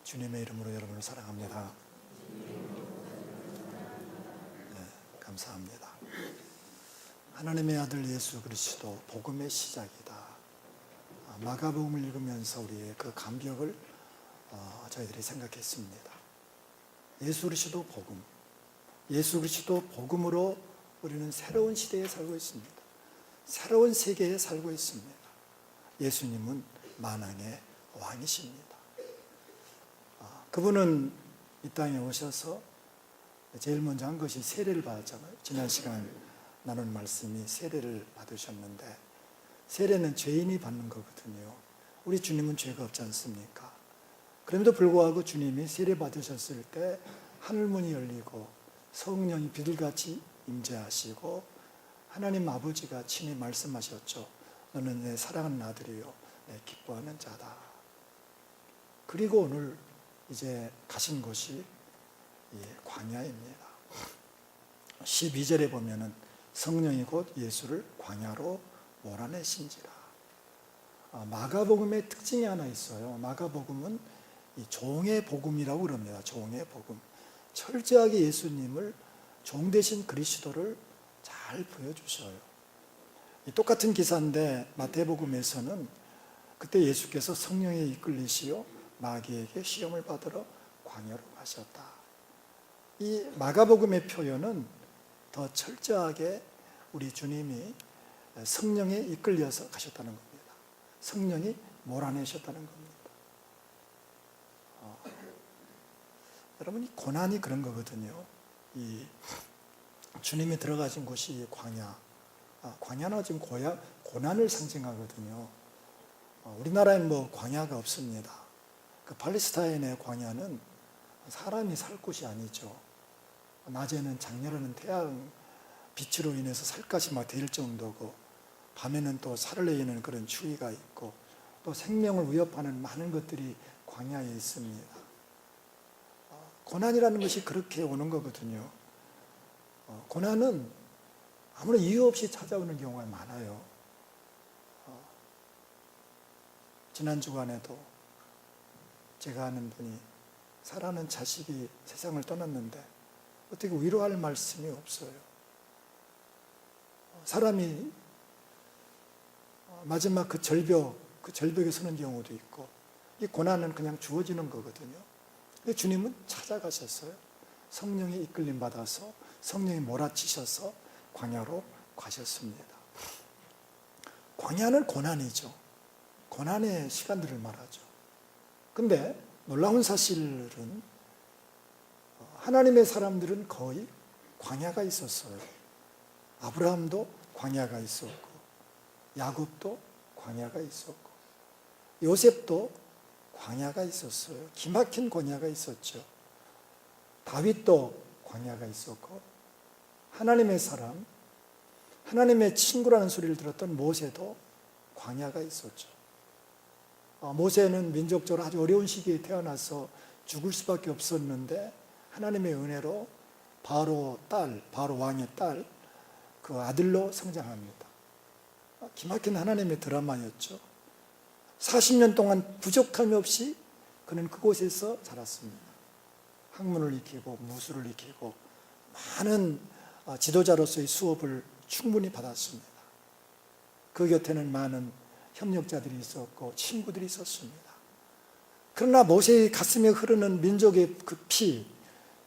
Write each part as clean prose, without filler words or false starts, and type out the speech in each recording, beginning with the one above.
주님의 이름으로 여러분을 사랑합니다. 네, 감사합니다. 하나님의 아들 예수 그리스도 복음의 시작이다. 마가복음을 읽으면서 우리의 그 감격을 저희들이 생각했습니다. 예수 그리스도 복음, 예수 그리스도 복음으로 우리는 새로운 시대에 살고 있습니다. 새로운 세계에 살고 있습니다. 예수님은 만왕의 왕이십니다. 그분은 이 땅에 오셔서 제일 먼저 한 것이 세례를 받았잖아요. 지난 시간 나눈 말씀이 세례를 받으셨는데, 세례는 죄인이 받는 거거든요. 우리 주님은 죄가 없지 않습니까? 그럼에도 불구하고 주님이 세례 받으셨을 때 하늘문이 열리고 성령이 비둘기같이 임재하시고 하나님 아버지가 친히 말씀하셨죠. 너는 내 사랑하는 아들이요 내 기뻐하는 자다. 그리고 오늘 이제 가신 곳이 광야입니다. 12절에 보면은 성령이 곧 예수를 광야로 몰아내신지라. 마가복음의 특징이 하나 있어요. 마가복음은 이 종의 복음이라고 그럽니다. 종의 복음. 철저하게 예수님을 종 되신 그리스도를 잘 보여주셔요. 이 똑같은 기사인데 마태복음에서는 그때 예수께서 성령에 이끌리시어 마귀에게 시험을 받으러 광야로 가셨다. 이 마가복음의 표현은 더 철저하게 우리 주님이 성령에 이끌려서 가셨다는 겁니다. 성령이 몰아내셨다는 겁니다. 여러분, 이 고난이 그런 거거든요. 이 주님이 들어가신 곳이 광야. 광야는 지금 고난을 상징하거든요. 우리나라엔 뭐 광야가 없습니다. 그 팔레스타인의 광야는 사람이 살 곳이 아니죠. 낮에는 장렬하는 태양 빛으로 인해서 살갗이 막 데일 정도고, 밤에는 또 살을 내리는 그런 추위가 있고, 또 생명을 위협하는 많은 것들이 광야에 있습니다. 고난이라는 것이 그렇게 오는 거거든요. 고난은 아무런 이유 없이 찾아오는 경우가 많아요. 지난 주간에도 제가 아는 분이 사랑하는 자식이 세상을 떠났는데 어떻게 위로할 말씀이 없어요. 사람이 마지막 그 절벽에 서는 경우도 있고, 이 고난은 그냥 주어지는 거거든요. 근데 주님은 찾아가셨어요. 성령에 이끌림 받아서 성령이 몰아치셔서 광야로 가셨습니다. 광야는 고난이죠. 고난의 시간들을 말하죠. 근데 놀라운 사실은 하나님의 사람들은 거의 광야가 있었어요. 아브라함도 광야가 있었고, 야곱도 광야가 있었고, 요셉도 광야가 있었어요. 기막힌 광야가 있었죠. 다윗도 광야가 있었고, 하나님의 사람, 하나님의 친구라는 소리를 들었던 모세도 광야가 있었죠. 모세는 민족적으로 아주 어려운 시기에 태어나서 죽을 수밖에 없었는데 하나님의 은혜로 바로 왕의 딸, 그 아들로 성장합니다. 기막힌 하나님의 드라마였죠. 40년 동안 부족함이 없이 그는 그곳에서 자랐습니다. 학문을 익히고 무술을 익히고 많은 지도자로서의 수업을 충분히 받았습니다. 그 곁에는 많은 협력자들이 있었고 친구들이 있었습니다. 그러나 모세의 가슴에 흐르는 민족의 그 피,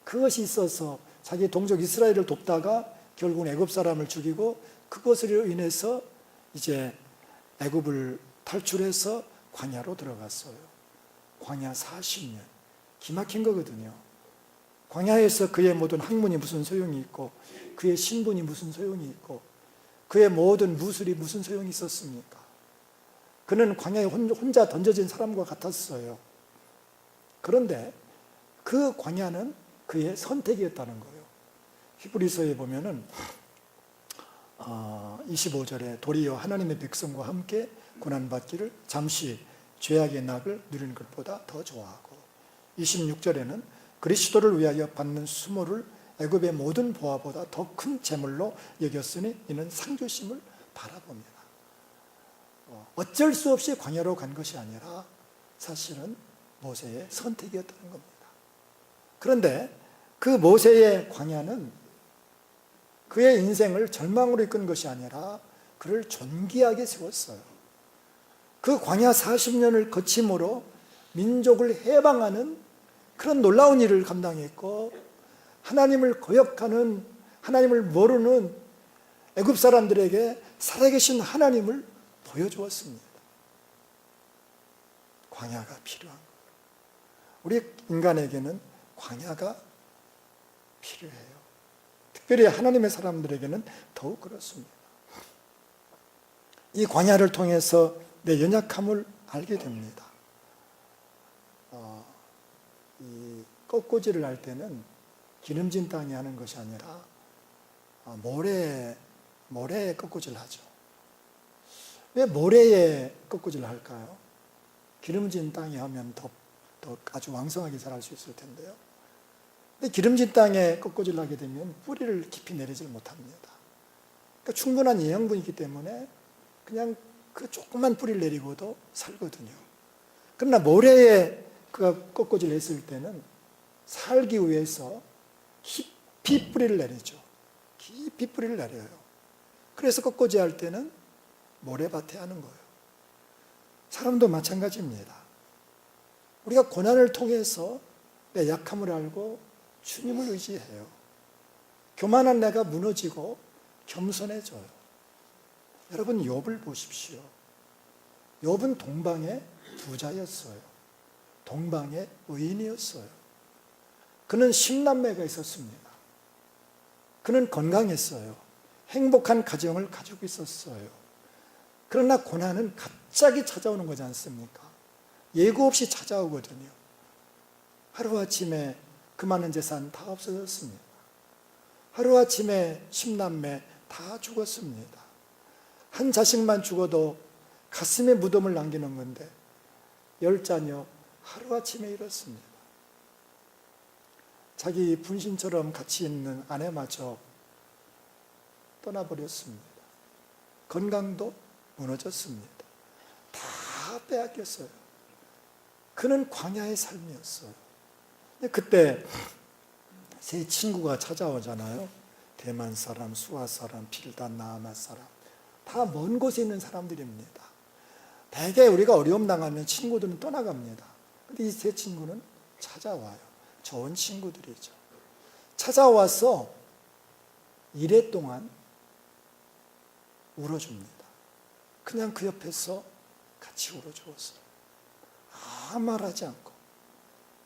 그것이 있어서 자기 동족 이스라엘을 돕다가 결국은 애굽 사람을 죽이고, 그것으로 인해서 이제 애굽을 탈출해서 광야로 들어갔어요. 광야 40년. 기막힌 거거든요. 광야에서 그의 모든 학문이 무슨 소용이 있고, 그의 신분이 무슨 소용이 있고, 그의 모든 무술이 무슨 소용이 있었습니까? 그는 광야에 혼자 던져진 사람과 같았어요. 그런데 그 광야는 그의 선택이었다는 거예요. 히브리서에 보면은 25절에 도리어 하나님의 백성과 함께 고난받기를 잠시 죄악의 낙을 누리는 것보다 더 좋아하고, 26절에는 그리스도를 위하여 받는 수모를 애굽의 모든 보화보다 더 큰 재물로 여겼으니 이는 상주심을 바라봅니다. 어쩔 수 없이 광야로 간 것이 아니라 사실은 모세의 선택이었다는 겁니다. 그런데 그 모세의 광야는 그의 인생을 절망으로 이끈 것이 아니라 그를 존귀하게 세웠어요. 그 광야 40년을 거침으로 민족을 해방하는 그런 놀라운 일을 감당했고, 하나님을 거역하는, 하나님을 모르는 애굽 사람들에게 살아계신 하나님을 보여주었습니다. 광야가 필요한 거예요. 우리 인간에게는 광야가 필요해요. 특별히 하나님의 사람들에게는 더욱 그렇습니다. 이 광야를 통해서 내 연약함을 알게 됩니다. 이 꺾고지를 할 때는 기름진 땅에 하는 것이 아니라 모래에 꺾고지를 하죠. 왜 모래에 꺾고지를 할까요? 기름진 땅에 하면 더 아주 왕성하게 자랄 수 있을 텐데요. 근데 기름진 땅에 꺾고지를 하게 되면 뿌리를 깊이 내리질 못합니다. 그러니까 충분한 영양분이 있기 때문에 그냥 그 조그만 뿌리를 내리고도 살거든요. 그러나 모래에 그가 꺾고지를 했을 때는 살기 위해서 깊이 뿌리를 내리죠. 깊이 뿌리를 내려요. 그래서 꺾고지 할 때는 모래밭에 하는 거예요. 사람도 마찬가지입니다. 우리가 고난을 통해서 내 약함을 알고 주님을 의지해요. 교만한 내가 무너지고 겸손해져요. 여러분, 욥을 보십시오. 욥은 동방의 부자였어요. 동방의 의인이었어요. 그는 10남매가 있었습니다. 그는 건강했어요. 행복한 가정을 가지고 있었어요. 그러나 고난은 갑자기 찾아오는 거지 않습니까? 예고 없이 찾아오거든요. 하루아침에 그 많은 재산 다 없어졌습니다. 하루아침에 10남매 다 죽었습니다. 한 자식만 죽어도 가슴에 무덤을 남기는 건데 10자녀 하루아침에 잃었습니다. 자기 분신처럼 같이 있는 아내마저 떠나버렸습니다. 건강도 무너졌습니다. 다 빼앗겼어요. 그는 광야의 삶이었어요. 그때 세 친구가 찾아오잖아요. 대만 사람, 수아 사람, 빌단, 나아마 사람. 다 먼 곳에 있는 사람들입니다. 대개 우리가 어려움 당하면 친구들은 떠나갑니다. 근데 이 세 친구는 찾아와요. 좋은 친구들이죠. 찾아와서 1회 동안 울어줍니다. 그냥 그 옆에서 같이 울어주었어요. 아무 말하지 않고.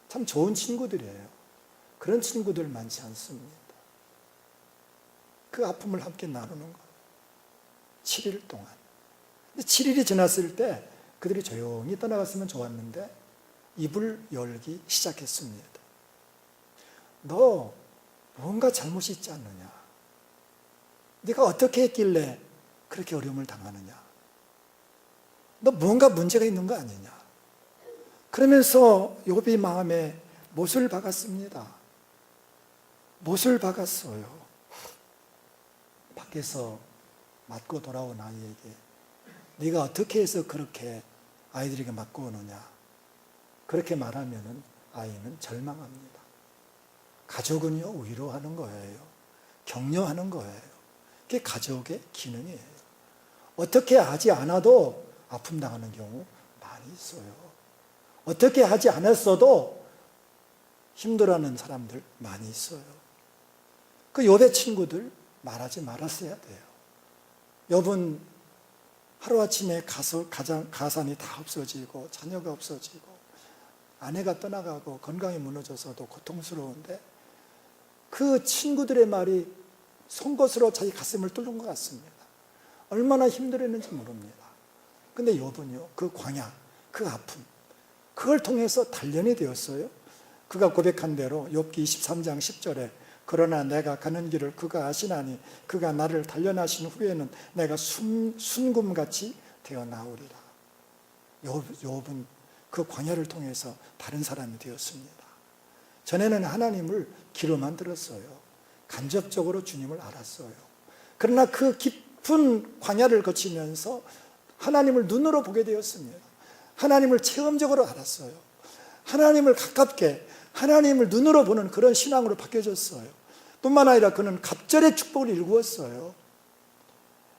참 좋은 친구들이에요. 그런 친구들 많지 않습니다. 그 아픔을 함께 나누는 거예요. 7일 동안. 7일이 지났을 때 그들이 조용히 떠나갔으면 좋았는데 입을 열기 시작했습니다. 너 뭔가 잘못이 있지 않느냐? 네가 어떻게 했길래 그렇게 어려움을 당하느냐? 너 뭔가 문제가 있는 거 아니냐? 그러면서 욥이 마음에 못을 박았습니다. 못을 박았어요. 밖에서 맞고 돌아온 아이에게 네가 어떻게 해서 그렇게 아이들에게 맞고 오느냐? 그렇게 말하면 아이는 절망합니다. 가족은요, 위로하는 거예요. 격려하는 거예요. 그게 가족의 기능이에요. 어떻게 하지 않아도 아픔 당하는 경우 많이 있어요. 어떻게 하지 않았어도 힘들어하는 사람들 많이 있어요. 그 욥의 친구들 말하지 말았어야 돼요. 욥은 하루아침에 가산이 다 없어지고 자녀가 없어지고 아내가 떠나가고 건강이 무너져서도 고통스러운데 그 친구들의 말이 송곳으로 자기 가슴을 뚫는 것 같습니다. 얼마나 힘들었는지 모릅니다. 근데 욥은요, 그 광야, 그 아픔, 그걸 통해서 단련이 되었어요. 그가 고백한 대로 욥기 23장 10절에 그러나 내가 가는 길을 그가 아시나니 그가 나를 단련하신 후에는 내가 순금같이 되어 나오리라. 욥은 그 광야를 통해서 다른 사람이 되었습니다. 전에는 하나님을 귀로만 들었어요. 간접적으로 주님을 알았어요. 그러나 그 깊은 광야를 거치면서 하나님을 눈으로 보게 되었습니다. 하나님을 체험적으로 알았어요. 하나님을 가깝게 하나님을 눈으로 보는 그런 신앙으로 바뀌어졌어요. 뿐만 아니라 그는 갑절의 축복을 일구었어요.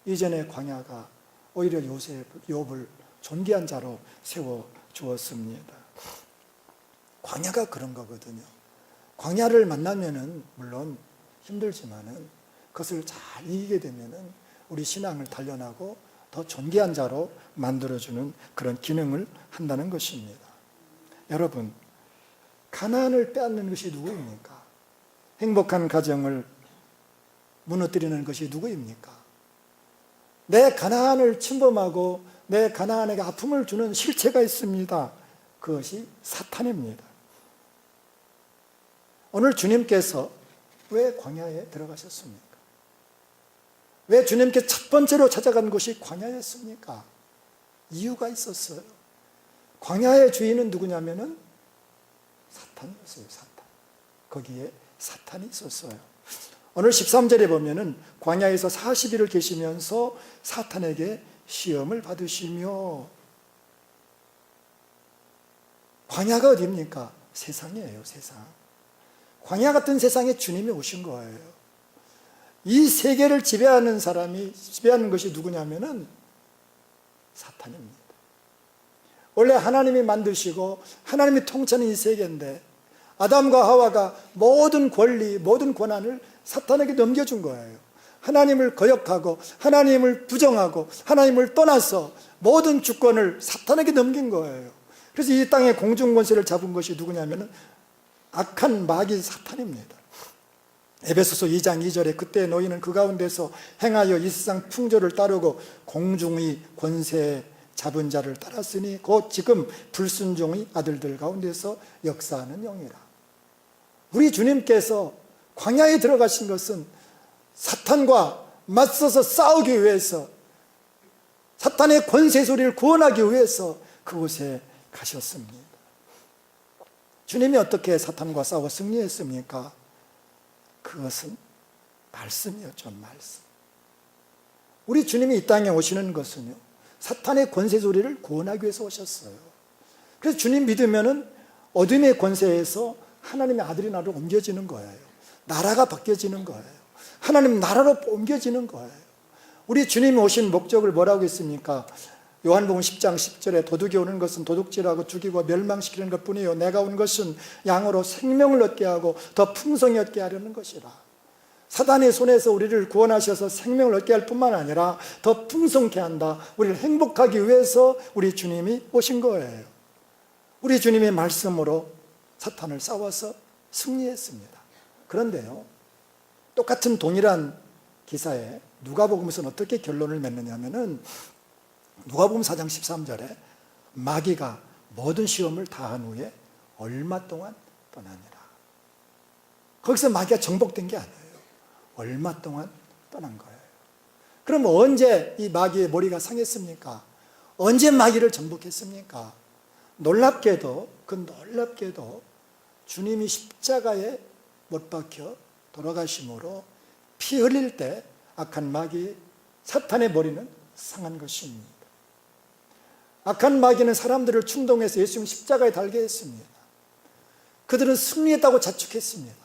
이전의 광야가 오히려 욥을 존귀한 자로 세워주었습니다. 광야가 그런 거거든요. 광야를 만나면은 물론 힘들지만은 그것을 잘 이기게 되면은 우리 신앙을 단련하고 더 존귀한 자로 만들어주는 그런 기능을 한다는 것입니다. 여러분, 가나안을 빼앗는 것이 누구입니까? 행복한 가정을 무너뜨리는 것이 누구입니까? 내 가나안을 침범하고 내 가나안에게 아픔을 주는 실체가 있습니다. 그것이 사탄입니다. 오늘 주님께서 왜 광야에 들어가셨습니까? 왜 주님께 첫 번째로 찾아간 곳이 광야였습니까? 이유가 있었어요. 광야의 주인은 누구냐면은 사탄이었어요. 사탄. 거기에 사탄이 있었어요. 오늘 13절에 보면은 광야에서 40일을 계시면서 사탄에게 시험을 받으시며, 광야가 어디입니까? 세상이에요. 세상. 광야 같은 세상에 주님이 오신 거예요. 이 세계를 지배하는 것이 누구냐면은 사탄입니다. 원래 하나님이 만드시고 하나님이 통치하는 이 세계인데 아담과 하와가 모든 권리, 모든 권한을 사탄에게 넘겨준 거예요. 하나님을 거역하고 하나님을 부정하고 하나님을 떠나서 모든 주권을 사탄에게 넘긴 거예요. 그래서 이 땅의 공중권세를 잡은 것이 누구냐면은 악한 마귀 사탄입니다. 에베소서 2장 2절에 그때 너희는 그 가운데서 행하여 이 세상 풍조를 따르고 공중의 권세 잡은 자를 따랐으니 곧 지금 불순종의 아들들 가운데서 역사하는 영이라. 우리 주님께서 광야에 들어가신 것은 사탄과 맞서서 싸우기 위해서, 사탄의 권세 소리를 구원하기 위해서 그곳에 가셨습니다. 주님이 어떻게 사탄과 싸워 승리했습니까? 그것은 말씀이었죠. 말씀. 우리 주님이 이 땅에 오시는 것은요, 사탄의 권세 소리를 구원하기 위해서 오셨어요. 그래서 주님 믿으면은 어둠의 권세에서 하나님의 아들이 나라로 옮겨지는 거예요. 나라가 바뀌어지는 거예요. 하나님 나라로 옮겨지는 거예요. 우리 주님이 오신 목적을 뭐라고 했습니까? 요한복음 10장 10절에 도둑이 오는 것은 도둑질하고 죽이고 멸망시키는 것뿐이요 내가 온 것은 양으로 생명을 얻게 하고 더 풍성히 얻게 하려는 것이라. 사단의 손에서 우리를 구원하셔서 생명을 얻게 할 뿐만 아니라 더 풍성케 한다. 우리를 행복하기 위해서 우리 주님이 오신 거예요. 우리 주님의 말씀으로 사탄을 싸워서 승리했습니다. 그런데요, 똑같은 동일한 기사에 누가복음에서는 어떻게 결론을 맺느냐면은 누가복음 4장 13절에 마귀가 모든 시험을 다한 후에 얼마 동안 떠나니라. 거기서 마귀가 정복된 게 아니에요. 얼마 동안 떠난 거예요. 그럼 언제 이 마귀의 머리가 상했습니까? 언제 마귀를 정복했습니까? 놀랍게도 주님이 십자가에 못 박혀 돌아가심으로 피 흘릴 때 악한 마귀 사탄의 머리는 상한 것입니다. 악한 마귀는 사람들을 충동해서 예수님 십자가에 달게 했습니다. 그들은 승리했다고 자축했습니다.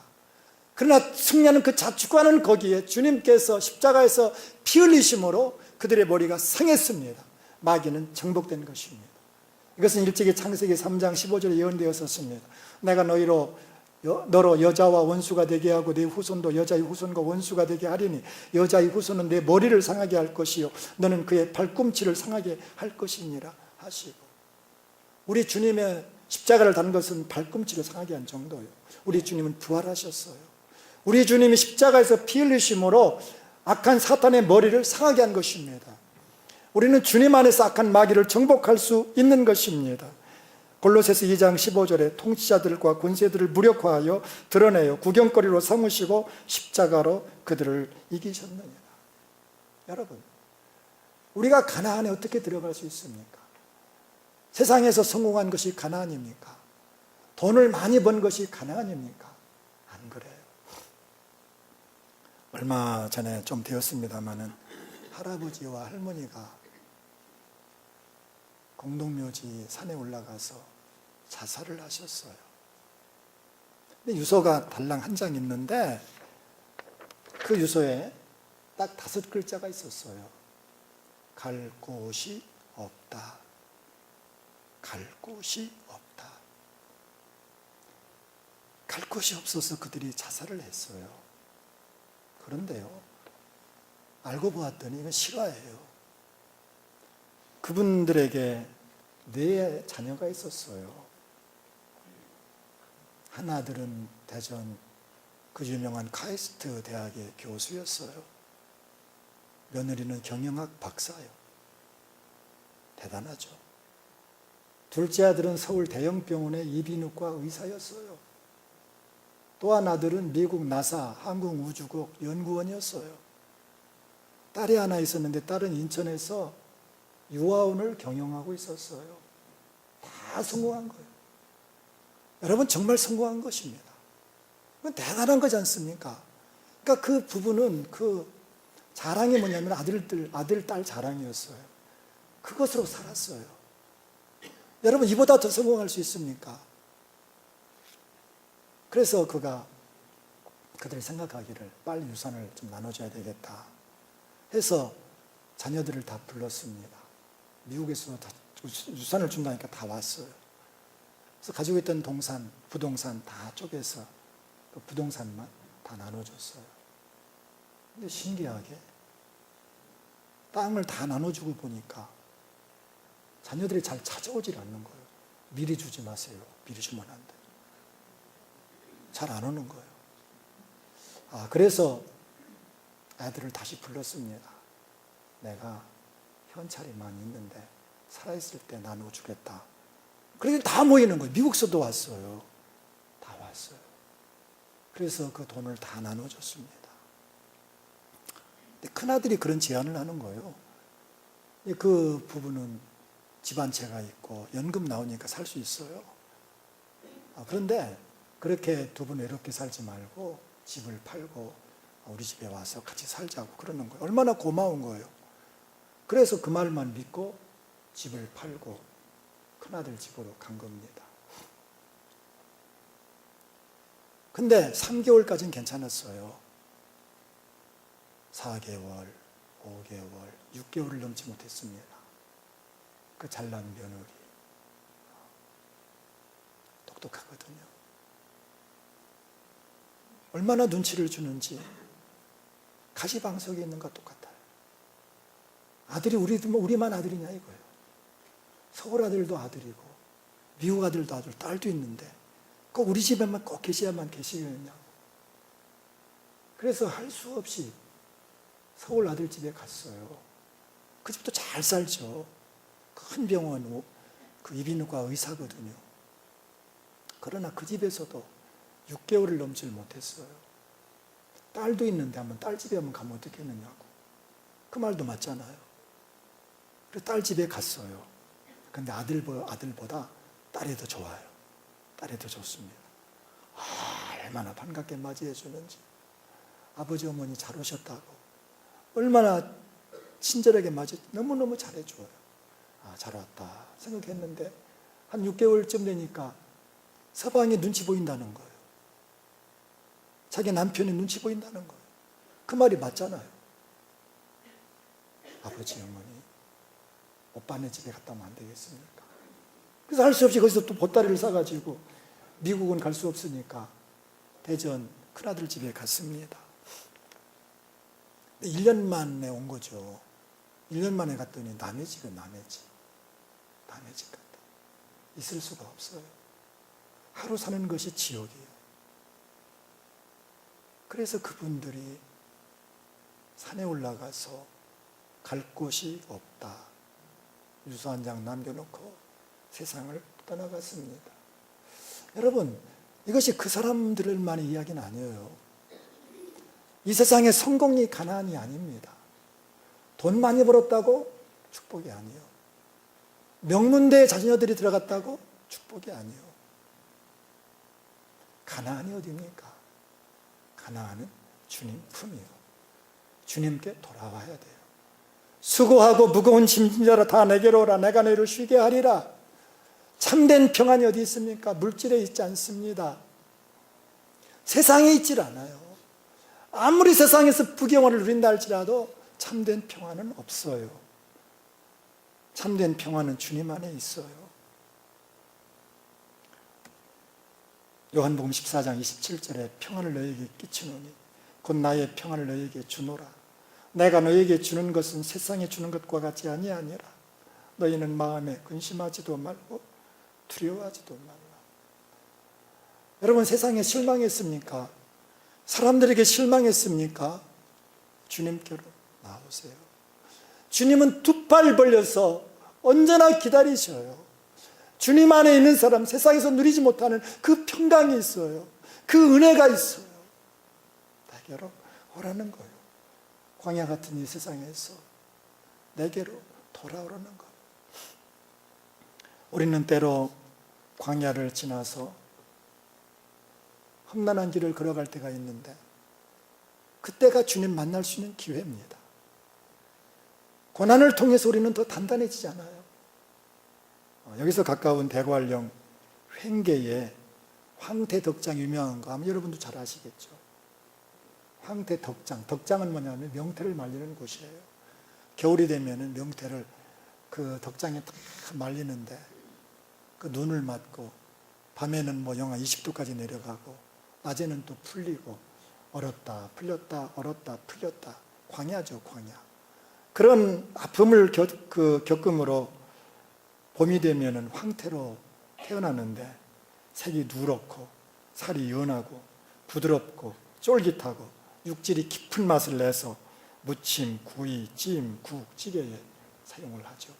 그러나 승리하는 그 자축과는 거기에 주님께서 십자가에서 피 흘리심으로 그들의 머리가 상했습니다. 마귀는 정복된 것입니다. 이것은 일찍이 창세기 3장 15절에 예언되었었습니다. 내가 너로 여자와 원수가 되게 하고 네 후손도 여자의 후손과 원수가 되게 하리니 여자의 후손은 내 머리를 상하게 할 것이요 너는 그의 발꿈치를 상하게 할 것이니라 하시고, 우리 주님의 십자가를 단 것은 발꿈치를 상하게 한 정도예요. 우리 주님은 부활하셨어요. 우리 주님이 십자가에서 피 흘리심으로 악한 사탄의 머리를 상하게 한 것입니다. 우리는 주님 안에서 악한 마귀를 정복할 수 있는 것입니다. 골로새서 2장 15절에 통치자들과 권세들을 무력화하여 드러내어 구경거리로 삼으시고 십자가로 그들을 이기셨느니라. 여러분, 우리가 가나안에 어떻게 들어갈 수 있습니까? 세상에서 성공한 것이 가나안입니까? 돈을 많이 번 것이 가나안입니까? 안 그래요. 얼마 전에 좀 되었습니다마는 할아버지와 할머니가 공동묘지 산에 올라가서 자살을 하셨어요. 근데 유서가 달랑 한 장 있는데 그 유서에 딱 5글자가 있었어요. 갈 곳이 없다. 갈 곳이 없다. 갈 곳이 없어서 그들이 자살을 했어요. 그런데요, 알고 보았더니 이건 실화예요. 그분들에게 4 자녀가 있었어요. 한 아들은 대전 그 유명한 카이스트 대학의 교수였어요. 며느리는 경영학 박사요. 대단하죠. 둘째 아들은 서울 대형병원의 이비인후과 의사였어요. 또 한 아들은 미국 나사 항공우주국 연구원이었어요. 딸이 하나 있었는데 딸은 인천에서 유아원을 경영하고 있었어요. 다 성공한 거예요. 여러분, 정말 성공한 것입니다. 그건 대단한 거지 않습니까? 그러니까 그 부부는 그 자랑이 뭐냐면 아들, 딸 자랑이었어요. 그것으로 살았어요. 여러분, 이보다 더 성공할 수 있습니까? 그래서 그들이 생각하기를 빨리 유산을 좀 나눠줘야 되겠다 해서 자녀들을 다 불렀습니다. 미국에서 다 유산을 준다니까 다 왔어요. 그래서 가지고 있던 부동산 다 쪼개서 그 부동산만 다 나눠줬어요. 근데 신기하게 땅을 다 나눠주고 보니까 자녀들이 잘 찾아오질 않는 거예요. 미리 주지 마세요. 미리 주면 안 돼요. 잘 안 오는 거예요. 그래서 아들을 다시 불렀습니다. 내가 현찰이 많이 있는데 살아있을 때 나눠주겠다. 그래서 다 모이는 거예요. 미국서도 왔어요. 다 왔어요. 그래서 그 돈을 다 나눠줬습니다. 근데 큰아들이 그런 제안을 하는 거예요. 그 부부는 집안채가 있고 연금 나오니까 살 수 있어요. 그런데 그렇게 두 분 외롭게 살지 말고 집을 팔고 우리 집에 와서 같이 살자고 그러는 거예요. 얼마나 고마운 거예요. 그래서 그 말만 믿고 집을 팔고 큰아들 집으로 간 겁니다. 근데 3개월까지는 괜찮았어요. 4개월, 5개월, 6개월을 넘지 못했습니다. 그 잘난 며느리 똑똑하거든요. 얼마나 눈치를 주는지 가시방석에 있는 것과 똑같아요. 아들이 우리만 아들이냐 이거예요. 서울 아들도 아들이고 미국 아들도 아들, 딸도 있는데 꼭 우리 집에만 꼭 계셔야만 계시겠냐고. 그래서 할 수 없이 서울 아들 집에 갔어요. 그 집도 잘 살죠. 큰 병원 그 이비인후과 의사거든요. 그러나 그 집에서도 6개월을 넘질 못했어요. 딸도 있는데 한번 딸 집에 한번 가면 어떻겠느냐고. 그 말도 맞잖아요. 그래서 딸 집에 갔어요. 근데 아들보다 딸이 더 좋아요. 딸이 더 좋습니다. 얼마나 반갑게 맞이해 주는지. 아버지 어머니 잘 오셨다고. 얼마나 친절하게 너무너무 잘해줘요. 잘 왔다 생각했는데 한 6개월쯤 되니까 서방이 눈치 보인다는 거예요. 자기 남편이 눈치 보인다는 거예요. 그 말이 맞잖아요. 아버지 어머니 오빠네 집에 갔다 오면 안 되겠습니까? 그래서 할 수 없이 거기서 또 보따리를 싸가지고 미국은 갈 수 없으니까 대전 큰아들 집에 갔습니다. 1년 만에 온 거죠. 1년 만에 갔더니 남의 집은 남의 집 같다. 있을 수가 없어요. 하루 사는 것이 지옥이에요. 그래서 그분들이 산에 올라가서 갈 곳이 없다. 유서 한 장 남겨놓고 세상을 떠나갔습니다. 여러분, 이것이 그 사람들만의 이야기는 아니에요. 이 세상의 성공이 가난이 아닙니다. 돈 많이 벌었다고 축복이 아니에요. 명문대에 자녀들이 들어갔다고 축복이 아니에요. 가나안이 어디입니까? 가나안은 주님 품이요. 주님께 돌아와야 돼요. 수고하고 무거운 짐진 자라 다 내게로 오라. 내가 너희를 쉬게 하리라. 참된 평안이 어디 있습니까? 물질에 있지 않습니다. 세상에 있질 않아요. 아무리 세상에서 부경화를 누린다 할지라도 참된 평안은 없어요. 참된 평안은 주님 안에 있어요. 요한복음 14장 27절에 평안을 너희에게 끼치노니 곧 나의 평안을 너희에게 주노라. 내가 너희에게 주는 것은 세상에 주는 것과 같지 아니하니라. 너희는 마음에 근심하지도 말고 두려워하지도 말라. 여러분, 세상에 실망했습니까? 사람들에게 실망했습니까? 주님께로 나오세요. 주님은 두 팔 벌려서 언제나 기다리셔요. 주님 안에 있는 사람, 세상에서 누리지 못하는 그 평강이 있어요. 그 은혜가 있어요. 내게로 오라는 거예요. 광야 같은 이 세상에서 내게로 돌아오라는 거예요. 우리는 때로 광야를 지나서 험난한 길을 걸어갈 때가 있는데 그때가 주님 만날 수 있는 기회입니다. 고난을 통해서 우리는 더 단단해지잖아요. 여기서 가까운 대관령 횡계에 황태덕장 유명한 거 아마 여러분도 잘 아시겠죠. 황태덕장, 덕장은 뭐냐면 명태를 말리는 곳이에요. 겨울이 되면 명태를 그 덕장에 딱 말리는데 그 눈을 맞고 밤에는 뭐 영하 20도까지 내려가고 낮에는 또 풀리고 얼었다 풀렸다 얼었다 풀렸다, 광야죠, 광야. 그런 아픔을 겪음으로 봄이 되면은 황태로 태어나는데 색이 누렇고 살이 연하고 부드럽고 쫄깃하고 육질이 깊은 맛을 내서 무침, 구이, 찜, 국, 찌개에 사용을 하죠.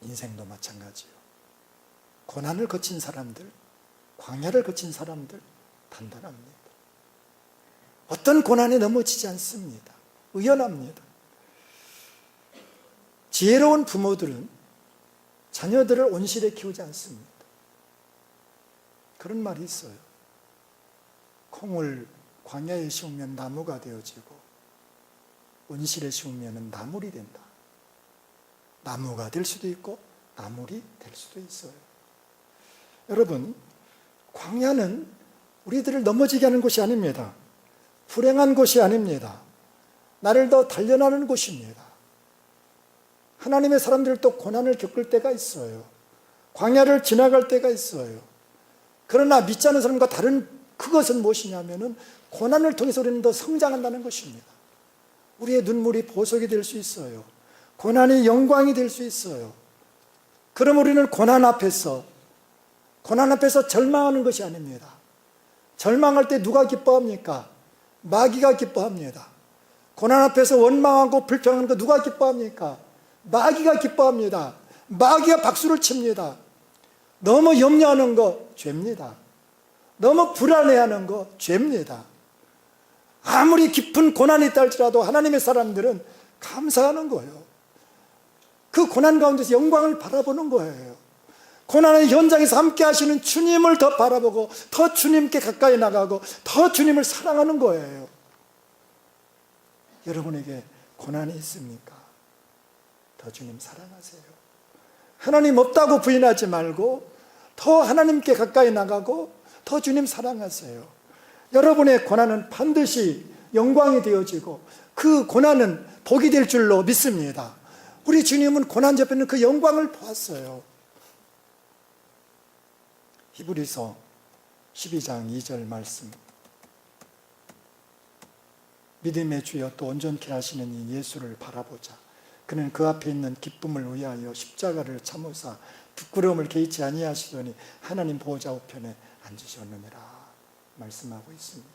인생도 마찬가지요. 고난을 거친 사람들, 광야를 거친 사람들 단단합니다. 어떤 고난에 넘어지지 않습니다. 의연합니다. 지혜로운 부모들은 자녀들을 온실에 키우지 않습니다. 그런 말이 있어요. 콩을 광야에 심으면 나무가 되어지고 온실에 심으면 나물이 된다. 나무가 될 수도 있고 나물이 될 수도 있어요. 여러분, 광야는 우리들을 넘어지게 하는 곳이 아닙니다. 불행한 곳이 아닙니다. 나를 더 단련하는 곳입니다. 하나님의 사람들도 고난을 겪을 때가 있어요. 광야를 지나갈 때가 있어요. 그러나 믿지 않는 사람과 다른 그것은 무엇이냐면은 고난을 통해서 우리는 더 성장한다는 것입니다. 우리의 눈물이 보석이 될 수 있어요. 고난이 영광이 될 수 있어요. 그럼 우리는 고난 앞에서 절망하는 것이 아닙니다. 절망할 때 누가 기뻐합니까? 마귀가 기뻐합니다. 고난 앞에서 원망하고 불평하는 거 누가 기뻐합니까? 마귀가 기뻐합니다. 마귀가 박수를 칩니다. 너무 염려하는 거 죄입니다. 너무 불안해하는 거 죄입니다. 아무리 깊은 고난이 있다 할지라도 하나님의 사람들은 감사하는 거예요. 그 고난 가운데서 영광을 바라보는 거예요. 고난의 현장에서 함께 하시는 주님을 더 바라보고 더 주님께 가까이 나가고 더 주님을 사랑하는 거예요. 여러분에게 고난이 있습니까? 더 주님 사랑하세요. 하나님 없다고 부인하지 말고 더 하나님께 가까이 나가고 더 주님 사랑하세요. 여러분의 고난은 반드시 영광이 되어지고 그 고난은 복이 될 줄로 믿습니다. 우리 주님은 고난 옆에는 그 영광을 보았어요. 히브리서 12장 2절 말씀. 믿음의 주여 또 온전케 하시는 이 예수를 바라보자. 그는 그 앞에 있는 기쁨을 위하여 십자가를 참으사 부끄러움을 개의치 아니하시더니 하나님 보호자 우편에 앉으셨느니라 말씀하고 있습니다.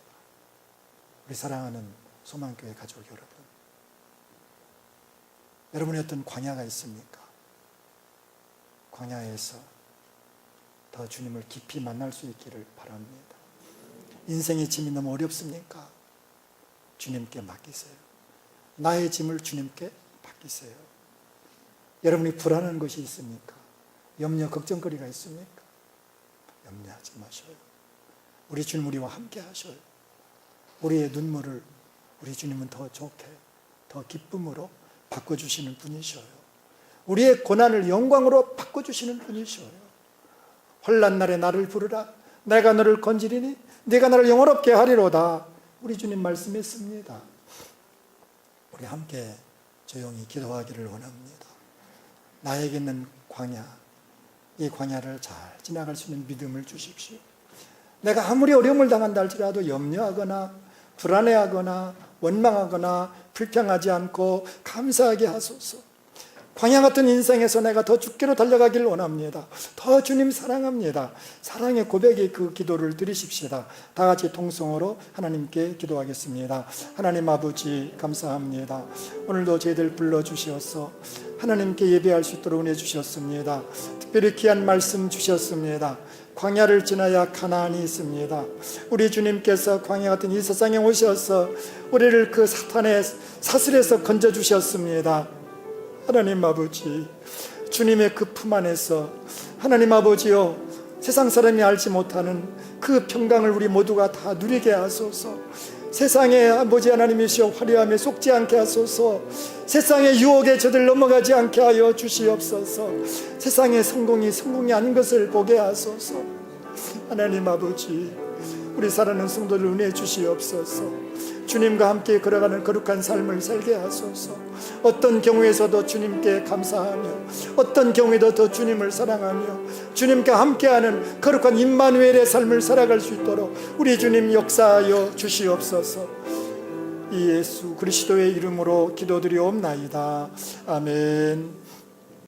우리 사랑하는 소망교회 가족 여러분, 여러분의 어떤 광야가 있습니까? 광야에서 더 주님을 깊이 만날 수 있기를 바랍니다. 인생의 짐이 너무 어렵습니까? 주님께 맡기세요. 나의 짐을 주님께 맡기세요. 여러분이 불안한 것이 있습니까? 염려, 걱정거리가 있습니까? 염려하지 마셔요. 우리 주님 우리와 함께 하셔요. 우리의 눈물을 우리 주님은 더 좋게, 더 기쁨으로 바꿔주시는 분이셔요. 우리의 고난을 영광으로 바꿔주시는 분이시오요. 혼난 날에 나를 부르라. 내가 너를 건지리니 네가 나를 영원롭게 하리로다. 우리 주님 말씀했습니다. 우리 함께 조용히 기도하기를 원합니다. 나에게는 광야, 이 광야를 잘 지나갈 수 있는 믿음을 주십시오. 내가 아무리 어려움을 당한다 할지라도 염려하거나 불안해하거나 원망하거나 불평하지 않고 감사하게 하소서. 광야 같은 인생에서 내가 더 주께로 달려가길 원합니다. 더 주님 사랑합니다. 사랑의 고백의 그 기도를 드리십시다. 다 같이 통성으로 하나님께 기도하겠습니다. 하나님 아버지 감사합니다. 오늘도 저희들 불러주시어서 하나님께 예배할 수 있도록 은혜 주셨습니다. 특별히 귀한 말씀 주셨습니다. 광야를 지나야 가나안이 있습니다. 우리 주님께서 광야 같은 이 세상에 오셔서 우리를 그 사탄의 사슬에서 건져주셨습니다. 하나님 아버지, 주님의 그 품 안에서 하나님 아버지요, 세상 사람이 알지 못하는 그 평강을 우리 모두가 다 누리게 하소서. 세상의 아버지 하나님이시여 화려함에 속지 않게 하소서. 세상의 유혹에 저들 넘어가지 않게 하여 주시옵소서. 세상의 성공이 아닌 것을 보게 하소서. 하나님 아버지, 우리 사랑하는 성도를 은혜해 주시옵소서. 주님과 함께 걸어가는 거룩한 삶을 살게 하소서. 어떤 경우에서도 주님께 감사하며 어떤 경우에도 더 주님을 사랑하며 주님과 함께하는 거룩한 임마누엘의 삶을 살아갈 수 있도록 우리 주님 역사하여 주시옵소서. 이 예수 그리스도의 이름으로 기도드리옵나이다. 아멘.